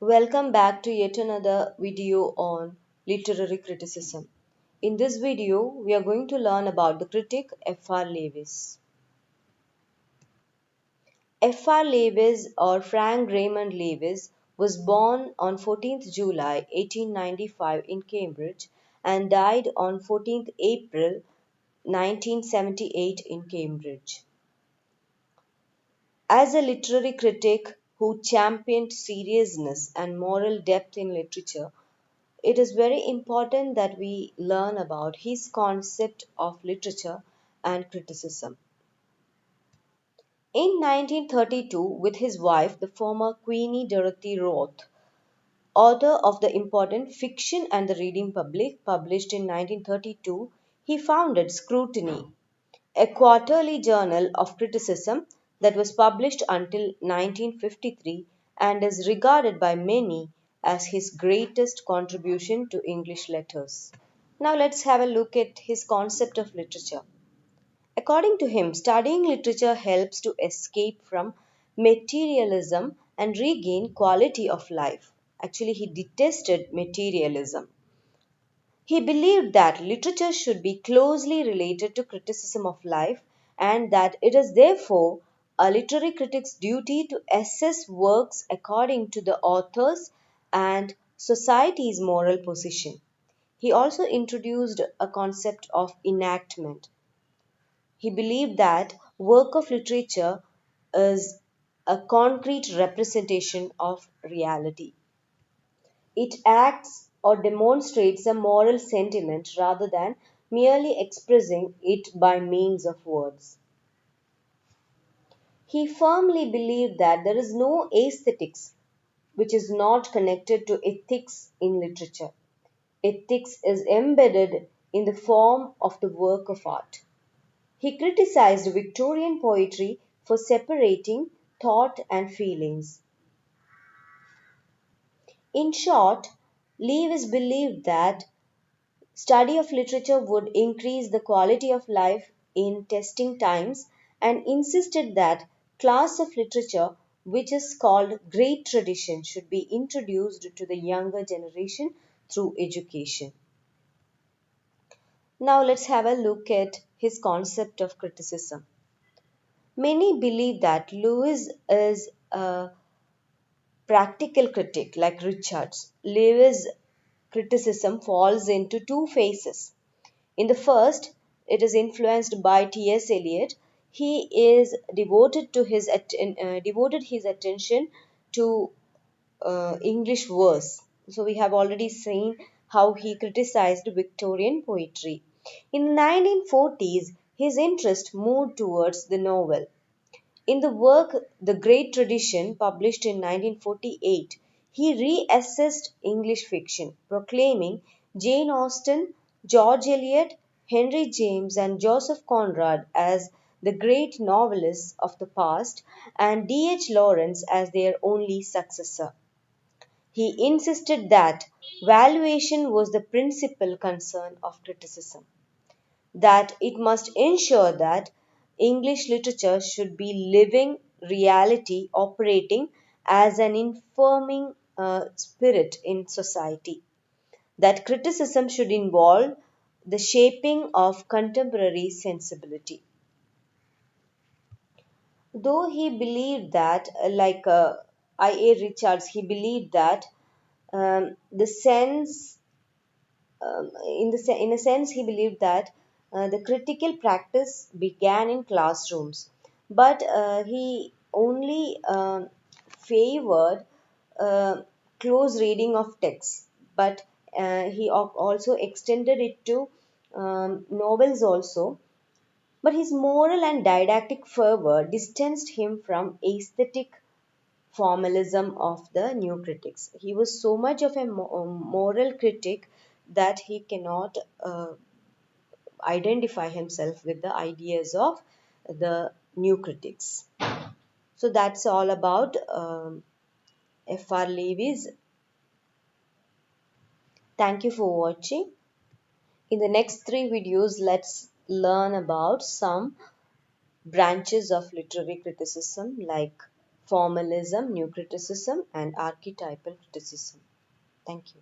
Welcome back to yet another video on literary criticism. In this video, we are going to learn about the critic F.R. Lewis. F.R. Lewis or Frank Raymond Lewis was born on 14th July 1895 in Cambridge and died on 14th April 1978 in Cambridge. As a literary critic who championed seriousness and moral depth in literature, it is very important that we learn about his concept of literature and criticism. In 1932, with his wife, the former Queenie Dorothy Roth, author of the important Fiction and the Reading Public, published in 1932, he founded Scrutiny, a quarterly journal of criticism that was published until 1953 and is regarded by many as his greatest contribution to English letters. Now let's have a look at his concept of literature. According to him, studying literature helps to escape from materialism and regain quality of life. Actually, he detested materialism. He believed that literature should be closely related to criticism of life and that it is therefore a literary critic's duty to assess works according to the author's and society's moral position. He also introduced a concept of enactment. He believed that work of literature is a concrete representation of reality. It acts or demonstrates a moral sentiment rather than merely expressing it by means of words. He firmly believed that there is no aesthetics which is not connected to ethics in literature. Ethics is embedded in the form of the work of art. He criticized Victorian poetry for separating thought and feelings. In short, Lewis believed that study of literature would increase the quality of life in testing times and insisted that class of literature which is called great tradition should be introduced to the younger generation through education. Now let's have a look at his concept of criticism. Many believe that Lewis is a practical critic like Richards. Lewis' criticism falls into two phases. In the first, it is influenced by T.S. Eliot. He is devoted his attention to English verse. So we have already seen how he criticized Victorian poetry. In the 1940s, his interest moved towards the novel. In the work The Great Tradition, published in 1948, he reassessed English fiction, proclaiming Jane Austen, George Eliot, Henry James, and Joseph Conrad as the great novelists of the past and D.H. Lawrence as their only successor. He insisted that valuation was the principal concern of criticism, that it must ensure that English literature should be living reality operating as an informing spirit in society, that criticism should involve the shaping of contemporary sensibility. Though he believed that, I.A. Richards, he believed that the sense in a sense, he believed that the critical practice began in classrooms, but he only favored uh, close reading of texts. But he also extended it to novels also. But his moral and didactic fervor distanced him from aesthetic formalism of the new critics. He was so much of a moral critic that he cannot identify himself with the ideas of the new critics. So that's all about F.R. Lewis. Thank you for watching. In the next three videos, let's learn about some branches of literary criticism like formalism, new criticism, and archetypal criticism. Thank you.